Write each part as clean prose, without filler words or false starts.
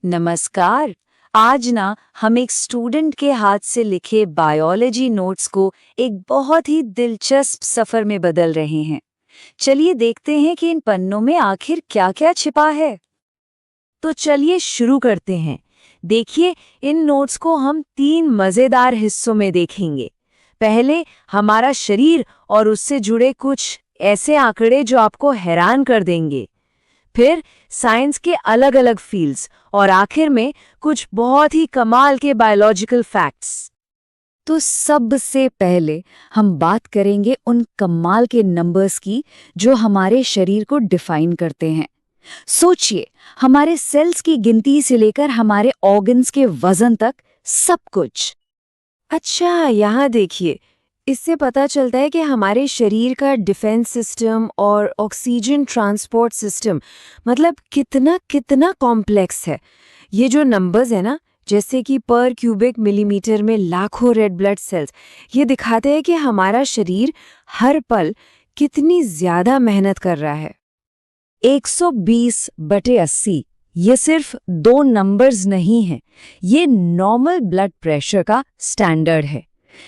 नमस्कार। आज ना हम एक स्टूडेंट के हाथ से लिखे बायोलॉजी नोट्स को एक बहुत ही दिलचस्प सफर में बदल रहे हैं। चलिए देखते हैं कि इन पन्नों में आखिर क्या-क्या छिपा है। तो चलिए शुरू करते हैं। देखिए, इन नोट्स को हम 3 मजेदार हिस्सों में देखेंगे। पहले हमारा शरीर और उससे जुड़े कुछ ऐसे आंकड़े जो आपको हैरान कर देंगे। फिर साइंस के अलग-अलग फील्ड्स और आखिर में कुछ बहुत ही कमाल के बायोलॉजिकल फैक्ट्स। तो सबसे पहले हम बात करेंगे उन कमाल के नंबर्स की जो हमारे शरीर को डिफाइन करते हैं। सोचिए, हमारे सेल्स की गिनती से लेकर हमारे ऑर्गन्स के वजन तक सब कुछ। अच्छा, यहाँ देखिए, इससे पता चलता है कि हमारे शरीर का डिफेंस सिस्टम और ऑक्सीजन ट्रांसपोर्ट सिस्टम मतलब कितना कितना कॉम्प्लेक्स है। ये जो नंबर्स है ना, जैसे कि पर क्यूबिक मिलीमीटर में लाखों रेड ब्लड सेल्स, ये दिखाते हैं कि हमारा शरीर हर पल कितनी ज्यादा मेहनत कर रहा है। 120/80 ये सिर्फ 2 नंबर्स नहीं हैं, ये नॉर्मल ब्लड प्रेशर का स्टैंडर्ड है।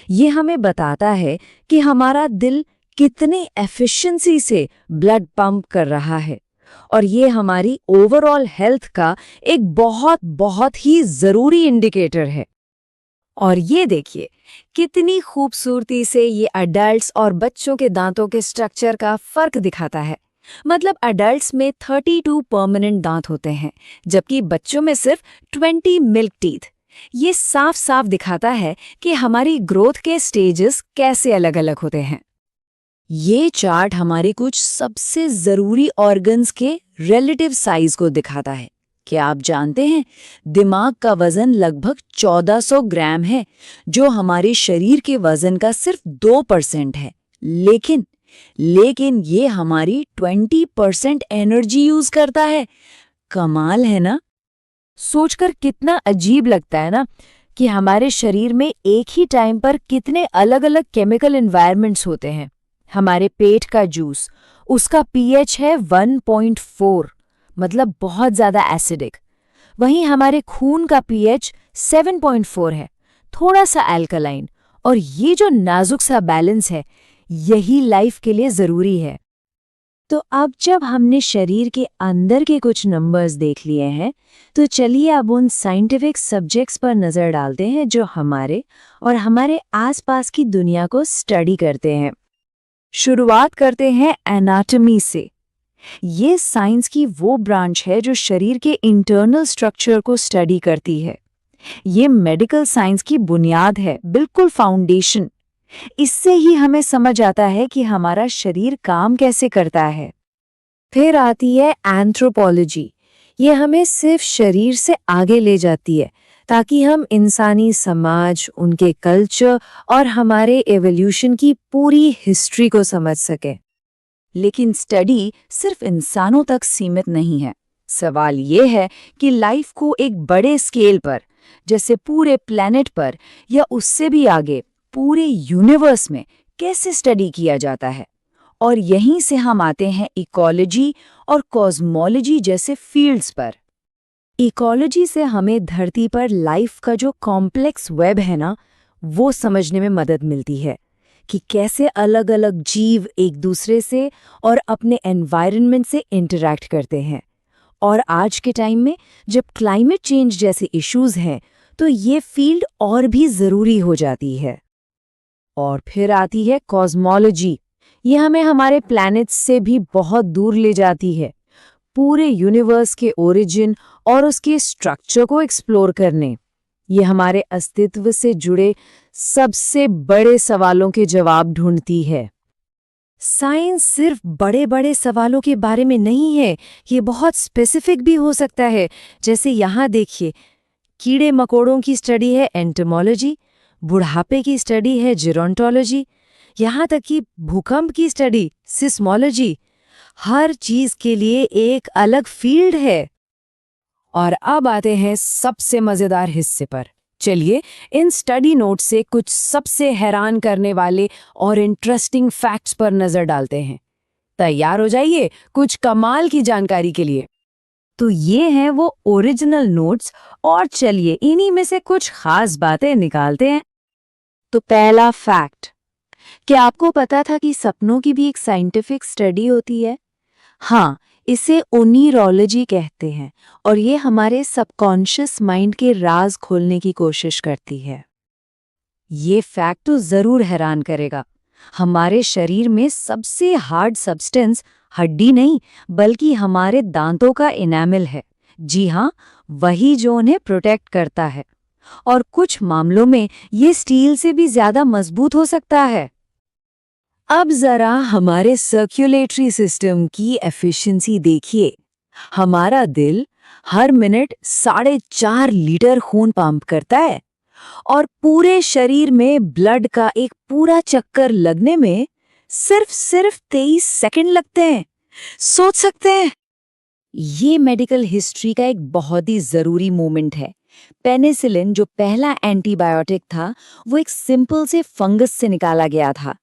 ये हमें बताता है कि हमारा दिल कितने एफिशिएंसी से ब्लड पंप कर रहा है, और ये हमारी ओवरऑल हेल्थ का एक बहुत बहुत ही जरूरी इंडिकेटर है। और ये देखिए, कितनी खूबसूरती से ये अडल्ट्स और बच्चों के दांतों के स्ट्रक्चर का फर्क दिखाता है। मतलब अडल्ट्स में 32 परमानेंट दांत होते हैं, जबकि बच्चों में सिर्फ 20 मिल्क टीथ। ये साफ साफ दिखाता है कि हमारी ग्रोथ के स्टेजेस कैसे अलग अलग होते हैं। ये चार्ट हमारे कुछ सबसे जरूरी ऑर्गन्स के रिलेटिव साइज को दिखाता है। क्या आप जानते हैं, दिमाग का वजन लगभग 1400 ग्राम है, जो हमारे शरीर के वजन का सिर्फ 2% है। लेकिन ये हमारी 20% एनर्जी यूज करता है। कमाल है ना? सोचकर कितना अजीब लगता है ना कि हमारे शरीर में एक ही टाइम पर कितने अलग अलग केमिकल एनवायरनमेंट्स होते हैं। हमारे पेट का जूस, उसका पीएच है 1.4, मतलब बहुत ज्यादा एसिडिक। वहीं हमारे खून का पीएच 7.4 है, थोड़ा सा अल्कलाइन। और ये जो नाजुक सा बैलेंस है, यही लाइफ के लिए जरूरी है। तो अब जब हमने शरीर के अंदर के कुछ नंबर्स देख लिए हैं, तो चलिए अब उन साइंटिफिक सब्जेक्ट्स पर नजर डालते हैं जो हमारे और हमारे आसपास की दुनिया को स्टडी करते हैं। शुरुआत करते हैं एनाटॉमी से। ये साइंस की वो ब्रांच है जो शरीर के इंटरनल स्ट्रक्चर को स्टडी करती है। ये मेडिकल साइंस की बुनियाद है, बिल्कुल फाउंडेशन। इससे ही हमें समझ आता है कि हमारा शरीर काम कैसे करता है। फिर आती है एंथ्रोपोलॉजी। ये हमें सिर्फ शरीर से आगे ले जाती है, ताकि हम इंसानी समाज, उनके कल्चर और हमारे एवोल्यूशन की पूरी हिस्ट्री को समझ सकें। लेकिन स्टडी सिर्फ इंसानों तक सीमित नहीं है। सवाल ये है कि लाइफ को एक बड़े स्केल पर, जैसे पूरे प्लेनेट पर या उससे भी आगे पूरे यूनिवर्स में कैसे स्टडी किया जाता है। और यहीं से हम आते हैं इकोलॉजी और कॉस्मोलॉजी जैसे फील्ड्स पर। इकोलॉजी से हमें धरती पर लाइफ का जो कॉम्प्लेक्स वेब है ना, वो समझने में मदद मिलती है कि कैसे अलग अलग जीव एक दूसरे से और अपने एनवायरनमेंट से इंटरैक्ट करते हैं। और आज के टाइम में जब क्लाइमेट चेंज जैसे इश्यूज हैं, तो ये फील्ड और भी ज़रूरी हो जाती है। और फिर आती है कॉस्मोलॉजी। ये हमें हमारे प्लैनेट्स से भी बहुत दूर ले जाती है, पूरे यूनिवर्स के ओरिजिन और उसके स्ट्रक्चर को एक्सप्लोर करने। ये हमारे अस्तित्व से जुड़े सबसे बड़े सवालों के जवाब ढूंढती है। साइंस सिर्फ बड़े बड़े सवालों के बारे में नहीं है, ये बहुत स्पेसिफिक भी हो सकता है। जैसे यहाँ देखिए, कीड़े मकोड़ों की स्टडी है एंटोमोलॉजी, बुढ़ापे की स्टडी है जीरोंटोलॉजी, यहाँ तक कि भूकंप की स्टडी सिस्मोलॉजी। हर चीज के लिए एक अलग फील्ड है। और अब आते हैं सबसे मजेदार हिस्से पर। चलिए इन स्टडी नोट से कुछ सबसे हैरान करने वाले और इंटरेस्टिंग फैक्ट्स पर नजर डालते हैं। तैयार हो जाइए कुछ कमाल की जानकारी के लिए। तो ये हैं वो ओरिजिनल नोट्स, और चलिए इन्हीं में से कुछ खास बातें निकालते हैं। तो पहला फैक्ट, क्या आपको पता था कि सपनों की भी एक साइंटिफिक स्टडी होती है? हाँ, इसे ओनिरोलॉजी कहते हैं और ये हमारे सबकॉन्शियस माइंड के राज खोलने की कोशिश करती है। ये फैक्ट तो जरूर हैरान करेगा। हमारे शरीर में सबसे हार्ड सब्सटेंस हड्डी नहीं, बल्कि हमारे दांतों का इनेमल है। जी हाँ, वही जो उन्हें प्रोटेक्ट करता है। और कुछ मामलों में ये स्टील से भी ज्यादा मजबूत हो सकता है। अब जरा हमारे सर्कुलेटरी सिस्टम की एफिशिएंसी देखिए। हमारा दिल हर मिनट 4.5 लीटर खून पंप करता है, और पूरे शरीर में ब्लड का एक पूरा चक्कर लगने में सिर्फ 23 सेकंड लगते हैं। सोच सकते हैं? ये मेडिकल हिस्ट्री का एक बहुत ही जरूरी मोमेंट है। पेनिसिलिन, जो पहला एंटीबायोटिक था, वो एक सिंपल से फंगस से निकाला गया था।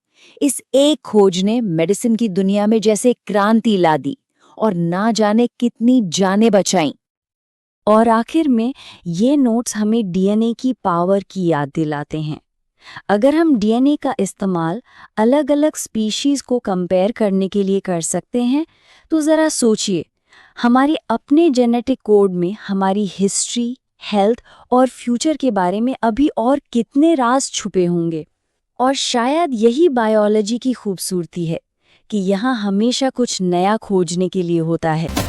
इस एक खोज ने मेडिसिन की दुनिया में जैसे क्रांति ला दी और ना जाने कितनी जानें बचाईं। और आखिर में ये नोट्स हमें डीएनए की पावर की याद दिलाते हैं। अगर हम डीएनए का इस्तेमाल अलग-अलग स्पीशीज को कंपेयर करने के लिए कर सकते हैं, तो ज़रा सोचिए, हमारे अपने जेनेटिक कोड में हमारी हिस्ट्री, हेल्थ और फ्यूचर के बारे में अभी और कितने राज छुपे होंगे। और शायद यही बायोलॉजी की खूबसूरती है कि यहाँ हमेशा कुछ नया खोजने के लिए होता है।